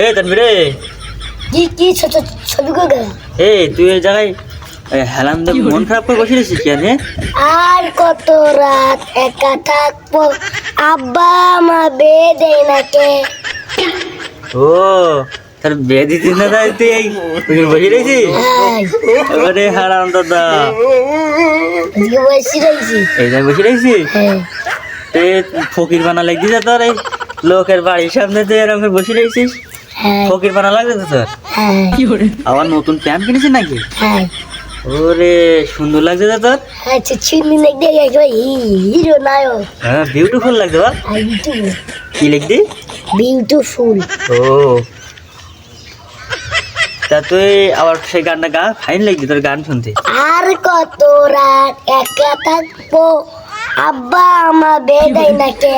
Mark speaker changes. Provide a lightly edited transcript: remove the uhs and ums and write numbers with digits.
Speaker 1: এ তানভীর রে,
Speaker 2: কি ছোট ছবি করে
Speaker 1: এই তুই এই জায়গায় হেলাম দে মন খারাপ করে বসে রয়েছিস কেন?
Speaker 2: আর কত রাত একা থাকবো, আব্বা আমার বিয়ে দেয় নাকে।
Speaker 1: ও তোর বিয়ে দিতিস না, তাই তুই এই বসে রয়েছিস? ওরে হারাম দাদা,
Speaker 2: আজকে বসে রয়েছি।
Speaker 1: এই জায়গায় বসে রয়েছিস?
Speaker 2: হ্যাঁ
Speaker 1: এ ফকির বানা লাগছে তোর, এই লোকের বাড়ির সামনে তুই এরকম করে বসে রয়েছিস,
Speaker 2: হ্যাঁ
Speaker 1: ফকির বানা লাগছে তো তোর।
Speaker 2: হ্যাঁ
Speaker 1: আবার নতুন প্যান্ট কিনেছিস নাকি?
Speaker 2: হ্যাঁ
Speaker 1: ওরে সুন্দর লাগছে তো তোর।
Speaker 2: আচ্ছা চিনি দেখতে একেবারে হিরো নায়ক।
Speaker 1: হ্যাঁ বিউটিফুল লাগছে বা। কি লিখবি?
Speaker 2: বিউটিফুল।
Speaker 1: ও তা তুই আবার সেই গানটা গা, ফাইন লাগছে তোর গান শুনতে।
Speaker 2: আর কত রাত একা থাকবো, আব্বা আমার বিয়ে দেয় নাকে।